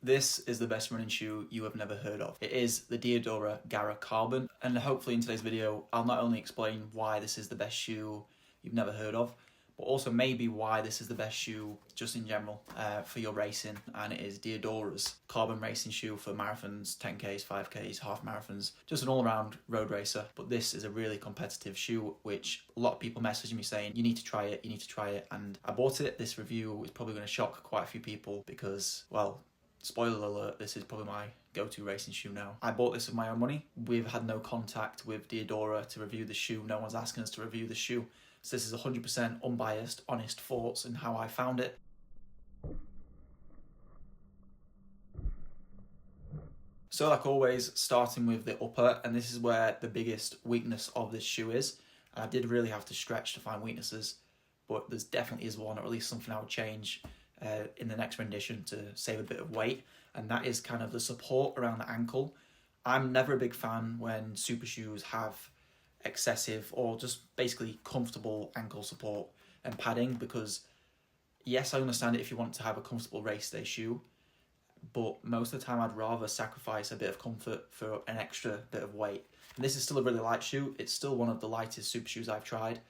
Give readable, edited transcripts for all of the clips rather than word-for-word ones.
This is the best running shoe you have never heard of. It is the Diadora Gara Carbon, and hopefully in today's video I'll not only explain why this is the best shoe you've never heard of, but also maybe why this is the best shoe just in general for your racing. And it is Diadora's carbon racing shoe for marathons, 10Ks, 5Ks, half marathons, just an all-around road racer. But this is a really competitive shoe, which a lot of people message me saying, you need to try it, you need to try it. And I bought it. This review is probably going to shock quite a few people because, well, spoiler alert, this is probably my go-to racing shoe now. I bought this with my own money. We've had no contact with Diadora to review the shoe. No one's asking us to review the shoe. So this is 100% unbiased, honest thoughts and how I found it. So like always, starting with the upper, and this is where the biggest weakness of this shoe is. And I did really have to stretch to find weaknesses, but there's definitely is one, or at least something I would change in the next rendition to save a bit of weight, and that is kind of the support around the ankle. I'm never a big fan when super shoes have excessive or just basically comfortable ankle support and padding, because yes, I understand it if you want to have a comfortable race day shoe, but most of the time I'd rather sacrifice a bit of comfort for an extra bit of weight. And this is still a really light shoe. It's still one of the lightest super shoes I've tried,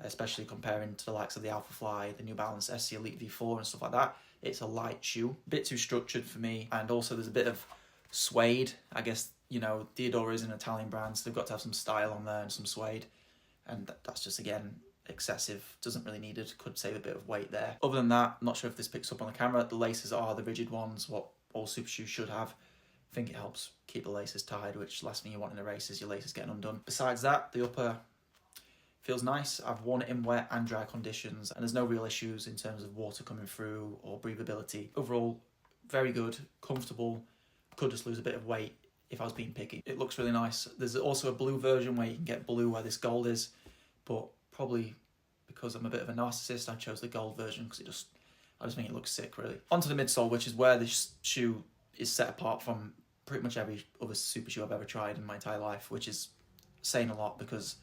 especially comparing to the likes of the Vaporfly, the New Balance SC Elite V4 and stuff like that. It's a light shoe, a bit too structured for me, and also there's a bit of suede. I guess, you know, Diadora is an Italian brand, so they've got to have some style on there and some suede, and that's just, again, excessive. Doesn't really need it, could save a bit of weight there. Other than that, I'm not sure if this picks up on the camera. The laces are the rigid ones, what all super shoes should have. I think it helps keep the laces tied, which last thing you want in a race is your laces getting undone. Besides that, the upper feels nice. I've worn it in wet and dry conditions, and there's no real issues in terms of water coming through or breathability. Overall, very good, comfortable. Could just lose a bit of weight if I was being picky. It looks really nice. There's also a blue version where you can get blue where this gold is, but probably because I'm a bit of a narcissist, I chose the gold version because I just think it looks sick, really. Onto the midsole, which is where this shoe is set apart from pretty much every other super shoe I've ever tried in my entire life, which is saying a lot because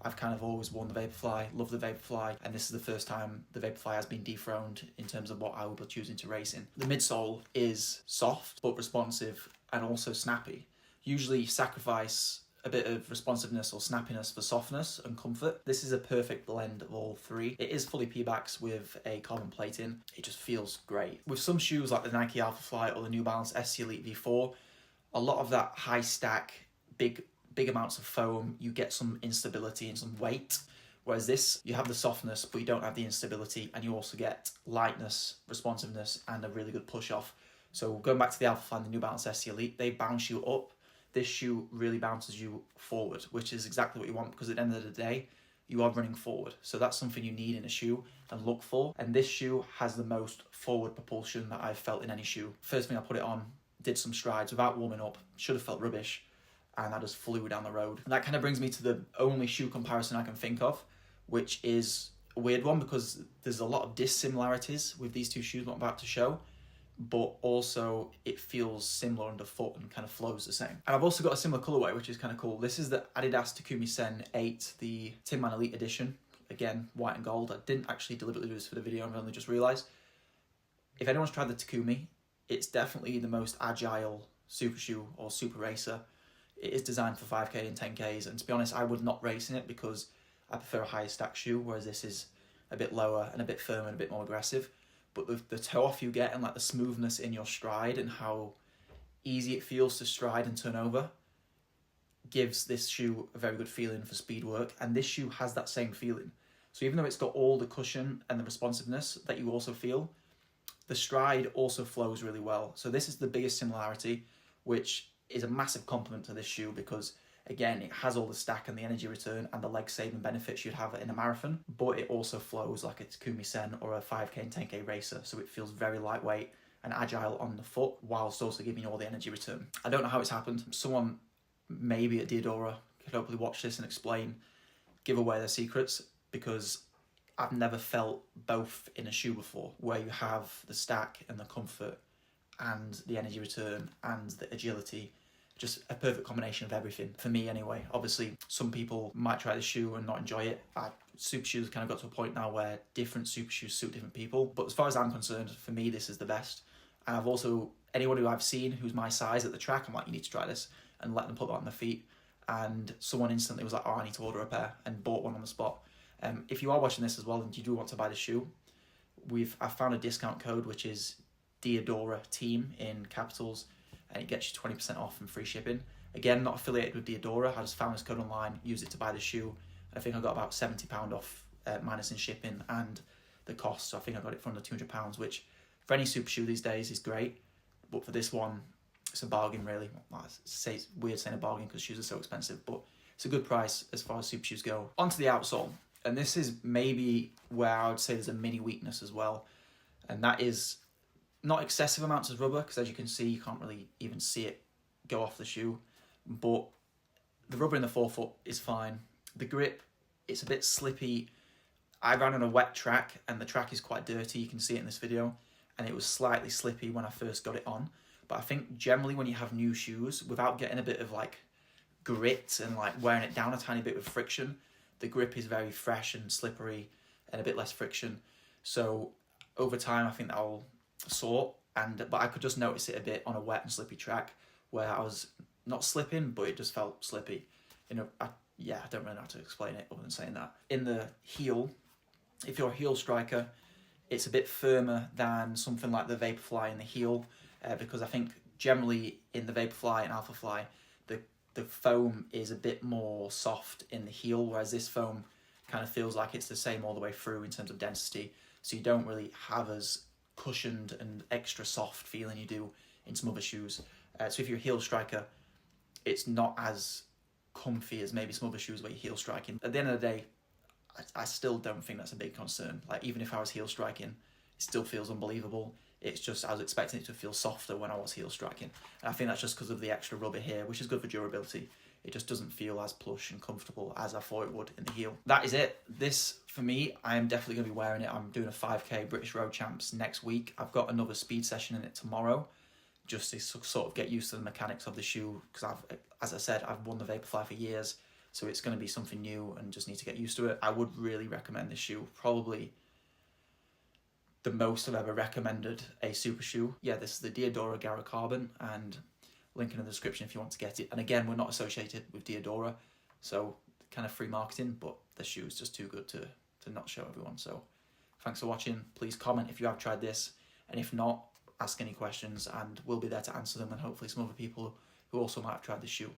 I've kind of always worn the Vaporfly, love the Vaporfly, and this is the first time the Vaporfly has been dethroned in terms of what I will be choosing to race in. The midsole is soft but responsive and also snappy. Usually sacrifice a bit of responsiveness or snappiness for softness and comfort. This is a perfect blend of all three. It is fully P-backs with a carbon plating. It just feels great. With some shoes like the Nike Vaporfly or the New Balance SC Elite V4, a lot of that high stack, big amounts of foam, you get some instability and some weight. Whereas this, you have the softness, but you don't have the instability, and you also get lightness, responsiveness, and a really good push off. So going back to the Vaporfly and the New Balance SC Elite, they bounce you up. This shoe really bounces you forward, which is exactly what you want, because at the end of the day, you are running forward. So that's something you need in a shoe and look for. And this shoe has the most forward propulsion that I've felt in any shoe. First thing I put it on, did some strides without warming up, should have felt rubbish, and I just flew down the road. And that kind of brings me to the only shoe comparison I can think of, which is a weird one because there's a lot of dissimilarities with these two shoes I'm about to show, but also it feels similar underfoot and kind of flows the same. And I've also got a similar colorway, which is kind of cool. This is the Adidas Takumi Sen 8, the Tin Man Elite edition. Again, white and gold. I didn't actually deliberately do this for the video, I've only just realized. If anyone's tried the Takumi, it's definitely the most agile super shoe or super racer. It is designed for 5K and 10Ks, and to be honest, I would not race in it because I prefer a higher stack shoe, whereas this is a bit lower and a bit firmer and a bit more aggressive. But the toe off you get and like the smoothness in your stride and how easy it feels to stride and turn over gives this shoe a very good feeling for speed work, and this shoe has that same feeling. So even though it's got all the cushion and the responsiveness that you also feel, the stride also flows really well. So this is the biggest similarity, which is a massive compliment to this shoe because, again, it has all the stack and the energy return and the leg saving benefits you'd have in a marathon, but it also flows like a Takumi Sen or a 5K and 10K racer. So it feels very lightweight and agile on the foot whilst also giving you all the energy return. I don't know how it's happened. Someone maybe at Diadora could hopefully watch this and explain, give away their secrets, because I've never felt both in a shoe before, where you have the stack and the comfort and the energy return and the agility. Just a perfect combination of everything, for me anyway. Obviously, some people might try the shoe and not enjoy it. Super shoes kind of got to a point now where different super shoes suit different people. But as far as I'm concerned, for me, this is the best. And I've also anyone who I've seen who's my size at the track, I'm like, you need to try this, and let them put that on their feet. And someone instantly was like, oh, I need to order a pair, and bought one on the spot. If you are watching this as well and you do want to buy the shoe, I've found a discount code which is Diadora Team in capitals, and it gets you 20% off and free shipping. Again, not affiliated with Diadora. I just found this code online, used it to buy the shoe. I think I got about £70 off, minus in shipping and the cost. So I think I got it for under £200, which for any super shoe these days is great. But for this one, it's a bargain, really. Well, it's weird saying a bargain because shoes are so expensive, but it's a good price as far as super shoes go. Onto the outsole, and this is maybe where I would say there's a mini weakness as well, and that is not excessive amounts of rubber, because as you can see, you can't really even see it go off the shoe, but the rubber in the forefoot is fine. The grip, it's a bit slippy. I ran on a wet track, and the track is quite dirty. You can see it in this video, and it was slightly slippy when I first got it on. But I think generally when you have new shoes, without getting a bit of like grit and like wearing it down a tiny bit with friction, the grip is very fresh and slippery and a bit less friction. So over time, I think that'll sort. But I could just notice it a bit on a wet and slippy track where I was not slipping, but it just felt slippy. I don't really know how to explain it other than saying that. In the heel, if you're a heel striker, it's a bit firmer than something like the Vaporfly in the heel, because I think generally in the Vaporfly and Alphafly, the foam is a bit more soft in the heel, whereas this foam kind of feels like it's the same all the way through in terms of density. So you don't really have as cushioned and extra soft feeling you do in some other shoes. So if you're a heel striker, it's not as comfy as maybe some other shoes where you're heel striking. At the end of the day, I still don't think that's a big concern. Like, even if I was heel striking, it still feels unbelievable. It's just I was expecting it to feel softer when I was heel striking. And I think that's just because of the extra rubber here, which is good for durability. It just doesn't feel as plush and comfortable as I thought it would in the heel. That is it. This, for me, I am definitely going to be wearing it. I'm doing a 5K British Road Champs next week. I've got another speed session in it tomorrow, just to sort of get used to the mechanics of the shoe, because as I said, I've worn the Vaporfly for years, so it's going to be something new and just need to get used to it. I would really recommend this shoe. Probably the most I've ever recommended a super shoe. Yeah, this is the Diadora Gara Carbon, and link in the description if you want to get it. And again, we're not associated with Diadora, so kind of free marketing, but the shoe is just too good to not show everyone. So thanks for watching. Please comment if you have tried this, and if not, ask any questions and we'll be there to answer them, and hopefully some other people who also might have tried the shoe.